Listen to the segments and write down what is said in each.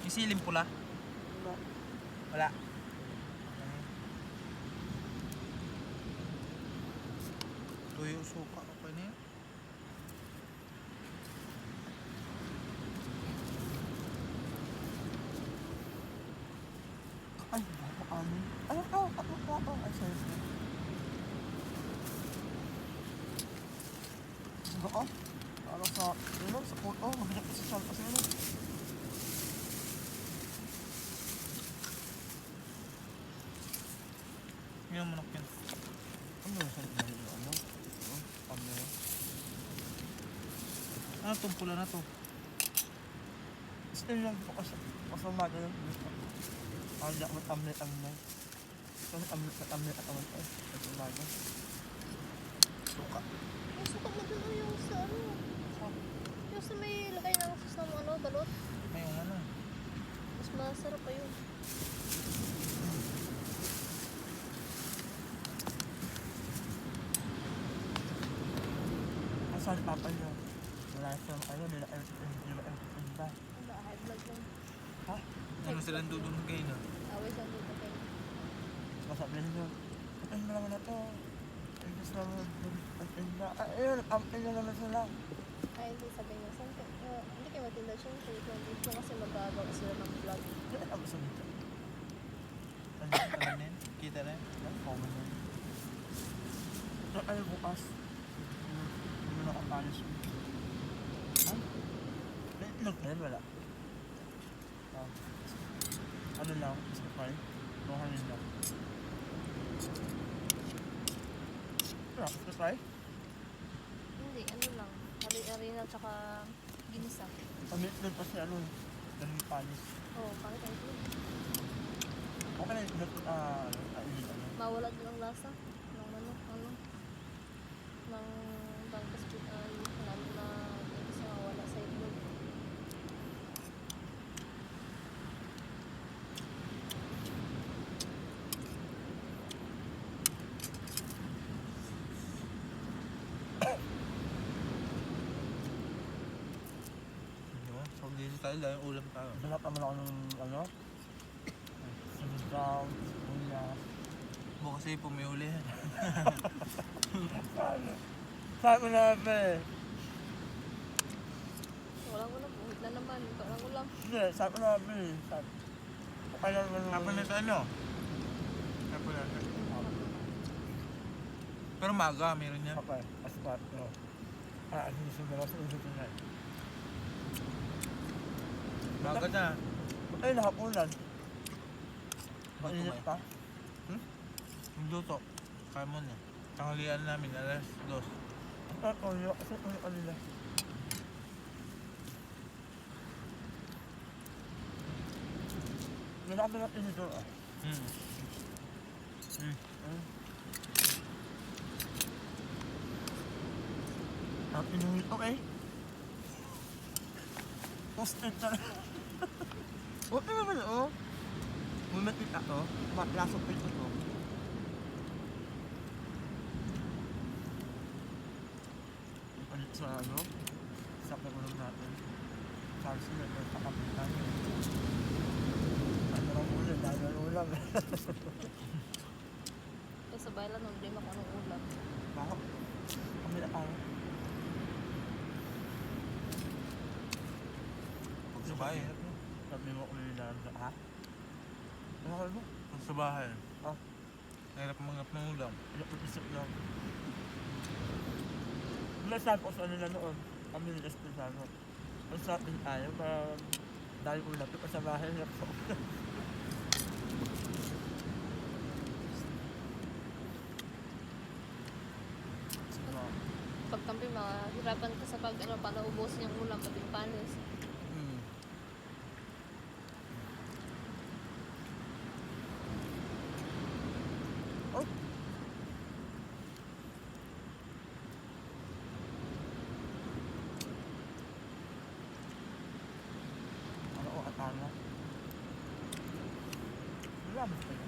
Yung siling pula? Wala. Wala. Tuyo, suka, okay na yun. Ay, ano? Ay, ay, sorry. Oo. Para sa, sa puto, mahanap sa sal kasi ano. Yung manok yun. Ano yung sal na yun? Ano? Ano yun? Ano itong pula na to? Gusto lang po kasi kasamaga yung gusto. Ang yak mo tamlet. Kasi tamlet at awan ko. Kasamaga. Suka. Yung suka mo dun yung sa ano. Yung sa may lagay ng sus ng ano, balot. Ay, yung ano. Mas masarap pa yun. Asan papa niyo? Wala siyang ano, nila ba? Wala, high blood lang. Ha? Ano silang dudong kayo na? Away sa dito kayo. Masabi niyo, ay mo naman na to. Ay gusto naman, ayun, ampin na naman sila. Ay, hindi sabi niya. Hindi kayo matinda siya. Dito kasi magagawa sila ng vlog. Yan ang gusto nito. Ano naman yun? Kita na yun? Yan, common na yun. Ay, bukas. Hindi na akong panis yun. Ay, may itlog na yun, wala. Ano lang, isa pa rin. Buhanin lang. Wala, isa pa rin. Hindi, ano lang. Harina tsaka ginisa. Pamit doon kasi ano, ganun panis. Oo, pangit ang ito. Okay na yung ano. Mawala din ang lasa. Ng ano. Ng bangkas lalo na isa mawala sa itlog. Ano? So, dito tayo dahil ulam tayo. Dalap naman ako ng ano. Sinigang, ulas. Bukas kasi pumihuli. Sabi mo na ba eh. Walang ulam. Buhit na naman. Walang ulam. Hindi, sabi mo na ba eh. Okay lang naman. Kapag na tayo, no? Kapag na tayo. Pero maga, meron yan. Okay, aspat, no. Sinusunod ako sa ulo ko na. Maga na. Ay, nakapunan. Luto Mainit pa. Yung luto. Kaya mo na. Tanghalian namin, alas 2. Ang ulo, kasi ulo ka nila. Nalaki natin ito ah. Ang inulit ko eh. Posted talaga. Okay naman oh. Mumatit ako. Matlasok ko ito to. Ulit sa ano. Sa pagulong natin. Sabi sila ito sa kapitan. Ano lang ulam, dahil ang ulam. Kaya sa bayan lang, hindi ako anong ulam. Bakit? Kami na tayo. Pag sa bahay. Sabi mo kung nila ha? Ano ka mo? Pag sa bahay. Ah. Hirap mangap ng ulam. Isip lang. Masabi ko sa nila noon. Kami nila sa ano. Ang sarap din tayo para dahil ulam. Pero sa bahay hirap ko. Pagkampi, mahirapan ka sa pag paano ubusin yung ulam, pati yung panis. Oh! Ano ko atana? Wala mo sa kanya.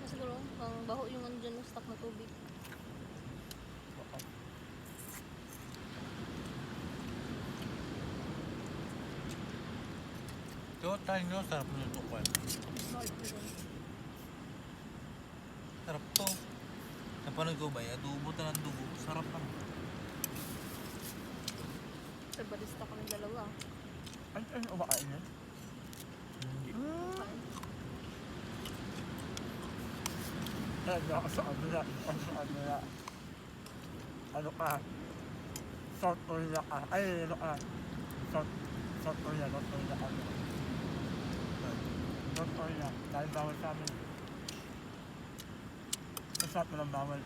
Siguro, ang baho yung andyan yung stock na tubig. So, tayo nyo, sarap ng tukwan. Salt na rin. Sarap to. Napanood ko ba yan? Dubo na ng dugo. Sarap lang. Sa barista kami dalawa. Ano kumakain yan? Hindi. Kain. Ako sa kabila. Ano ka? South Korea ka. Ay, ano ka? South Korea, North Korea ka. North Korea. Dahil bawal sa amin. Sa South walang bawal.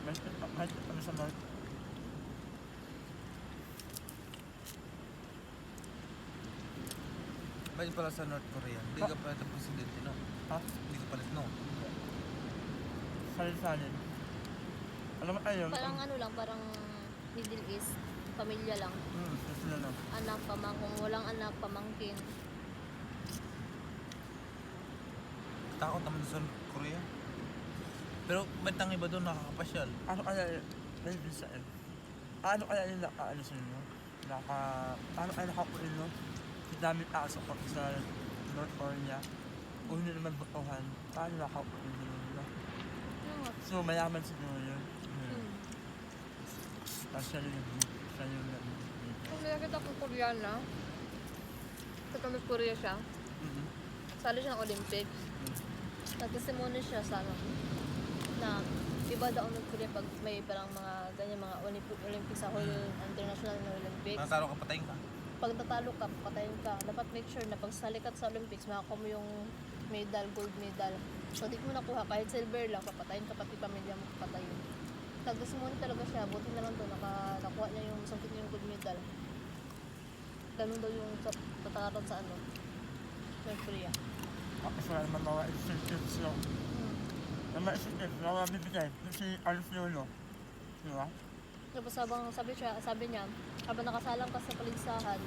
May ano sa North? Bakit pala sa North Korea? Hindi ka pala presidente, no? Ha? Hindi ka pala, no? Salin-salin. Alam mo, ayun. Parang ano lang, parang Middle East. Pamilya lang. Kasi na lang. Anak, kung walang anak, pamangkin. Takot naman sa North Korea. Pero ba't ang iba doon nakakapasyal? Ano kaya yun? May visa eh. Ano kaya yun naka-ano sa inyo? Ano kaya nakakuin no? Dami aso ko sa North Korea. Kung hindi naman butuhan, paano nakakuin nila? Ano nga? So mayaman siguro yun. Hmm. Siya yung Kung nakakita ko Koreana, sa North Korea siya, sali siya ng Olympics. Nag-testimony siya sa ano, na iba daw North Korea pag may parang mga ganyan mga Olympics sa whole international na Olympics. Natalo ka, patayin ka. Pag natalo ka, patayin ka. Dapat make sure na pag salikat sa Olympics, makakuha mo yung medal, gold medal. So, di mo nakuha, kahit silver lang, papatayin ka, pati pamilya mo papatayin. Nag-testimony talaga siya, buti na lang doon, nakuha niya yung sangkit niya yung gold medal. Ganun daw yung tataran sa ano, North Korea. Kasi wala naman mga incentives no? Yung mga incentives, mga bibigay. Kasi alis nyo no? Di ba? Tapos sabi niya, habang nakasalang ka sa paligsahan,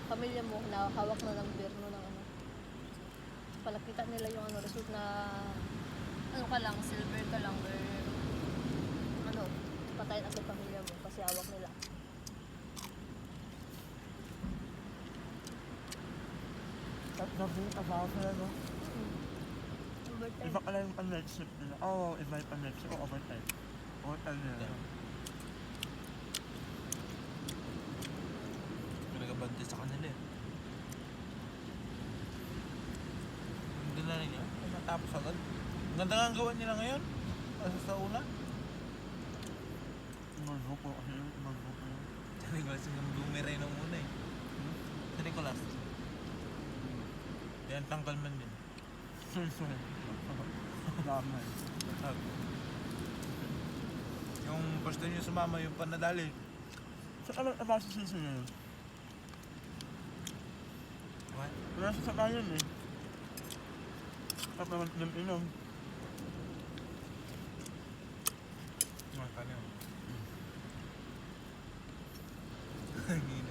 pamilya mo na hawak na ng gobyerno ng ano. Palakita nila yung ano, result na ano ka lang, silver ka lang, or ano, patayin agad pamilya mo kasi hawak nila. At gabi, abaw sila no? Overtime. Iba ka lang yung pan-night shift nila. Oo, iba yung pan-night shift o overtime. Overtime nila. Pinagabante sa kanila eh. Hindi na rin yan. Natapos agad. Ang ganda nga ang gawa nila ngayon. Kasi sa una. Magbo po kasi yun, magbo po yun. Sa Nicolas, hanggang bumiray nung una eh. Sa Nicolas. Yan, tangkal man din. Soy. Damay. Yung first time yung sumama, yung panadali. So, ano ba si Soy yun? What? Wala siya sa bayan eh. Tapos naman inom. Mga kanya. Hingin.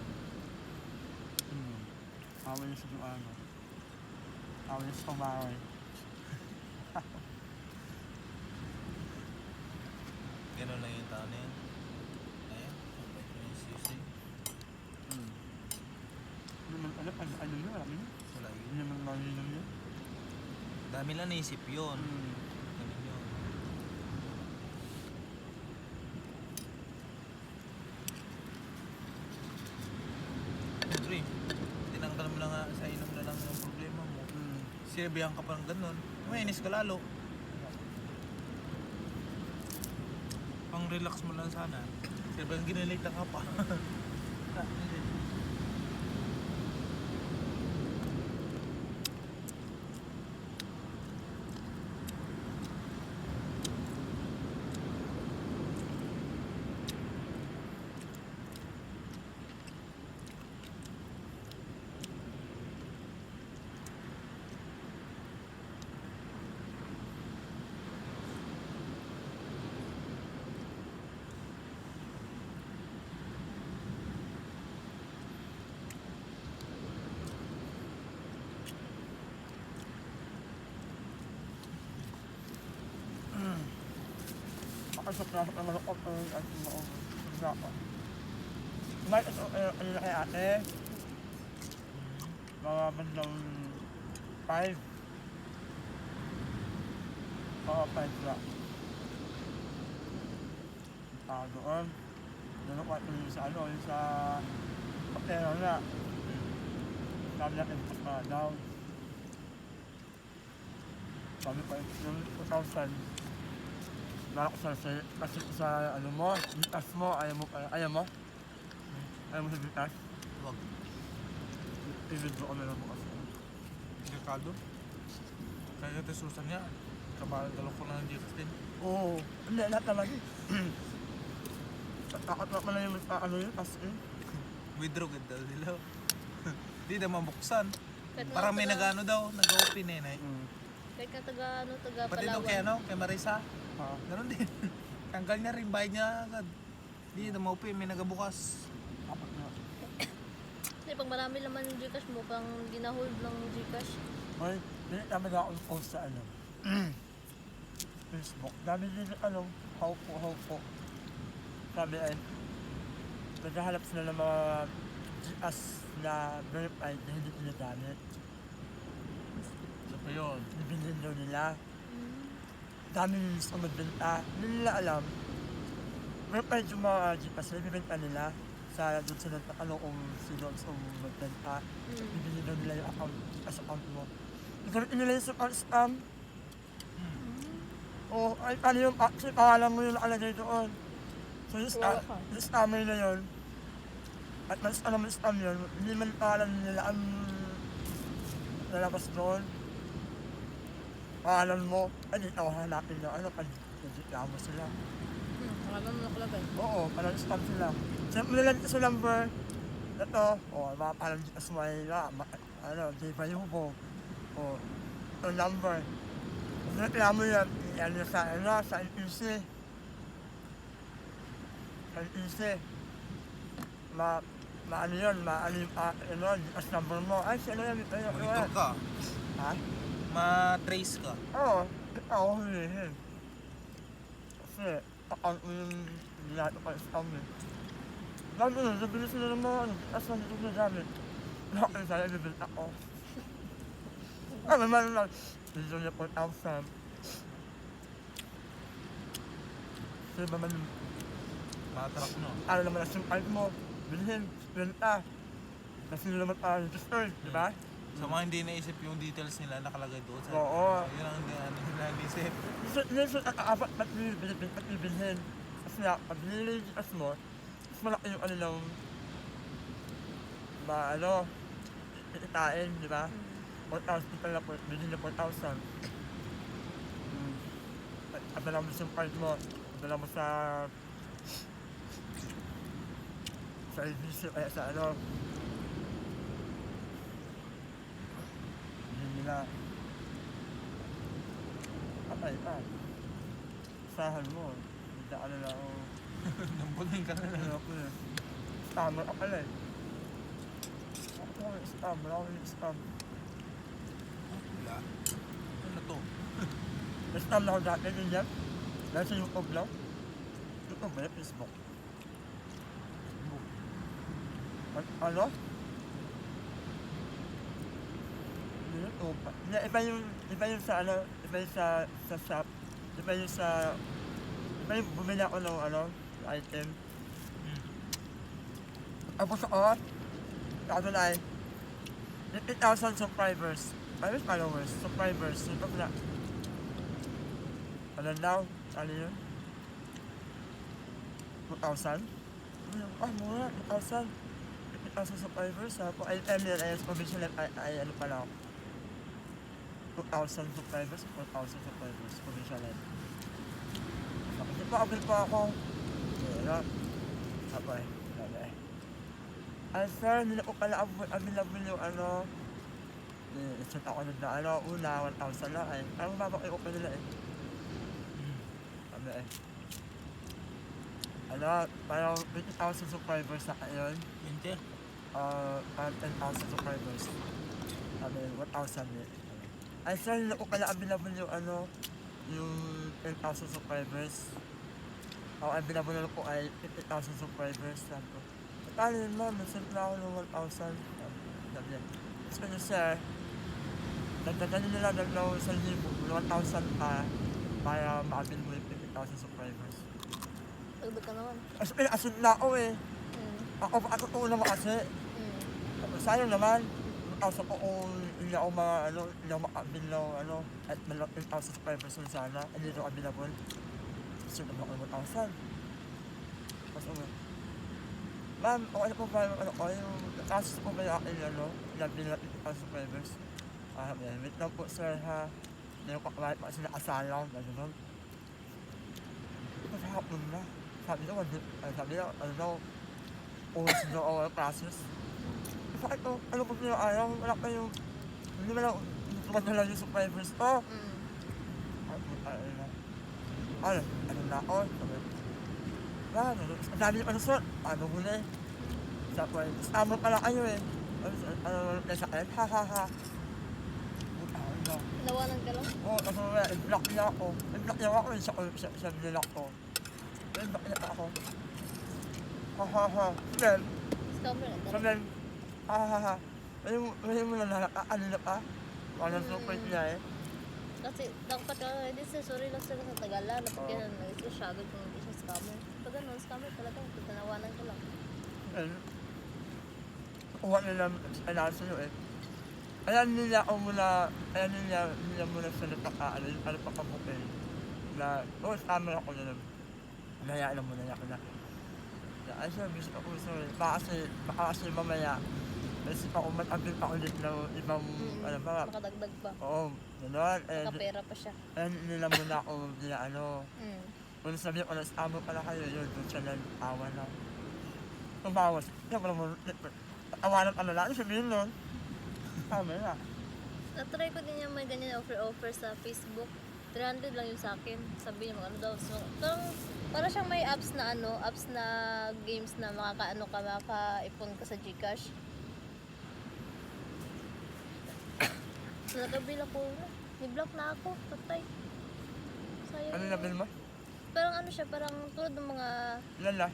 Away niya sa Joanna. Away niya sa Kumaway. Gano'n lang yung tao na yan. Ayan, mabait na yung sisi. Ano yun? Alam yun? Wala yun. Hindi naman marinom yun. Dami lang naisip yun. Ganun yun. Siyempre, tinanggal mo lang nga sa inom na lang yung problema mo. Sinabihan ka pa ng ganun. Mainis ka lalo. Pang relax mo lang sana. Sinabihan ginalita ka pa. Ako sa plato ng manok at ang ano. Sa Mark, ano na kay ate? Mga bandang 5. Oo, 5 na. Doon. Doon ako at yung sa ano, yung sa kapera na. Sabi natin, daw. Sabi ko, yung 2,000. Nalak ko kasi sa ano mo, bitas mo, ayaw mo, ayaw mo? Ayaw mo sa bitas? Wag. I-withdraw ko na lang bukas. Delikado. Kaya ito Susan niya. Kabalang ko lang ng Jesus din. Oo, hindi, lahat naman. Takot na lang yung ano yun, as in. Withdraw ganda sila. Hindi na mabuksan. Kahit nga Parang may taga- nag-ano daw, nag-open eh. Kahit nga taga, ano, taga Pati doon kay, kay Marisa. Ganun din. Tanggal niya rin, bayad niya agad. Hindi na ma-open, may nagabukas. Apat na. Kasi pag marami naman yung Gcash mo, pang ginahold ng Gcash. Ay, hindi naman ako post sa ano. Facebook. Dami din ano, haupo. Sabi ay, naghahanap sila ng mga GS na verified na hindi pinagamit. Ano pa yun? Bibilhin daw nila. Dami nila gusto magbenta. Hindi nila alam. Verified yung mga GS na ibibenta nila sa doon sila ano kung sino gusto magbenta. Bibilhin daw nila yung account, as account mo. Nagkaroon nila yung super scam. O, ay, ano yung, actually, pangalan mo yung nakalagay doon. So, yung scammer na yun, at mas alam mo yung scam yun, hindi man pangalan nila ang lalabas doon. Pangalan mo, ay, di ako hanapin na, ano, pag-digit mo sila. Alam mo nakalagay. Oo, parang scam sila. Siyempre nila dito sa number, ito, mga parang dito sa may, ano, di ba yung po, yung number. Kaya mo yan, ano sa NPC. Sa NPC. Maano yun, maano yung, as number mo. Ay, sino yan? Monitor ka. Ha? Ma-trace ka. Oo, ako hulihin. Kasi, account mo yung lahat ng scam eh. Dami nun, nabili sila ng mga ano, as na dito na gamit. Nakakita sila, nabili ako. Ano man lang, dito niya 4,000. Kasi ba man, Matrack no. ano naman ang SIM card mo, bilhin, benta. Kasi nila naman tayo registered, di ba? Sa mga hindi naisip yung details nila nakalagay doon. Sa, Oo. Yun ang hindi nila naisip. Minsan ang apat pati bilhin. Kasi nga, pag nililigtas mo, mas malaki yung ano lang, itain, di ba? 4,000 pala po, bilhin na 4,000. Abala mo sa card mo, abala mo sa ABC, kaya sa ano. Bilhin nila. Patay pa. Sahan mo. Hindi ka na ako. Nambunin ka na lang. Ano ako eh. Scammer ka pala eh. Ako yung scam, wala ako yung scam. Wala. Ano to? Na-scam na ako dati din yan. Dahil sa YouTube lang. YouTube ba yan? Facebook. Ano? YouTube. Hindi, iba yung sa ano, iba yung sa shop. Iba yung sa, iba yung bumili ako ng ano, item. Tapos ako, sabi na ay, 50,000 subscribers. Ay, followers, subscribers. YouTube na. Ano daw? Ano yun? 2,000? Mura, 2,000. 50,000 subscribers. Ako, ay, provincial, ay, ano pala ako. 2,000 subscribers, 4,000 subscribers, provincial. Kasi pa-upload pa ako. Ano? Ako eh. Ay, sir, hindi na ko pala available yung ano. I-check ako na ano, una, 1,000 lang eh. Parang mababaki ko pa nila eh. Ano eh. Ano, parang 50,000 subscribers sa yun. 20? Parang 10,000 subscribers. Ano yun, 1,000 eh. Ay, sir, hindi na ko pala available yung ano, yung 10,000 subscribers. Ang available na lang po ay 50,000 subscribers. Sabi ko. Paano yun, ma'am? Nag-send na ako ng 1,000. Sabi niya, gusto niyo, sir, dagdagan niyo nila ng 1,000 pa para maabil mo yung 50,000 subscribers. Tagdag ka naman. As in na ako eh. Mm. Ako una mo kasi. Mm. Sayang naman. 1,000 ko kung hindi ako hindi ako makabil ng at 10,000 subscribers yun sana. Hindi ito available. Gusto naman ako ng 1,000. Tapos ma'am, okay na po ba yung kasus po ba yung akin labi na 50,000 subscribers? Wait lang po sir ha. Hindi ko kakawait pa kasi nakasalang. Gano'n. Tapos hapon na. Sabi niya, oras na ako ang process. Bakit to? Ano po ayaw? Wala kayong, hindi mo lang, tumat na lang yung subscribers ko. Mm. Ano na ako? Ang dami niyo pa nasuot. Ano mo na eh. Sabi, tama pala kayo eh. Ano sa akin? Ha ha ha. Nawanan ka lang? Oo, kasi i-block niya ako. I-block niya ako sa nilak ko. I-block niya ako. Ha ha ha. Then, Scammer na so talaga. then, ha ha ha. Ayun mo na nakakaano pa. Walang support niya eh. Kasi dapat ka ready sir, sorry lang sir sa Tagalan. Dapat Oo. kaya nag-struggle kung hindi siya scammer. Pag ganun, scammer talaga. Tanawanan ka lang. And, kuha nila ang sa'yo eh. Ayan nila muna sa napakabukin na, scammer ako na lang. Nahayaan lang muna ako na. Ay sir, gusto ko sir. Baka kasi mamaya, kasi ako mag-abit pa ulit ng ibang, Makadagdag pa. oo, gano'n. Nakapera pa siya. And nila muna ako Mm. kung sabi ko na scammer pala kayo, yun, doon siya nag-awa na. Tumawas, siyempre mo, awanan ka na lang, sabihin nun. Tama na. Na-try ko din yung may ganyan offer sa Facebook. 300 lang yung sa akin. Sabi niya ano daw. So, para siyang may apps na games na makaka-ipon ka sa GCash. So, nakabil ako. Ni-block na ako. Patay. Sayang. Ano na mo? Parang ano siya, parang tulad ng mga Ilan na?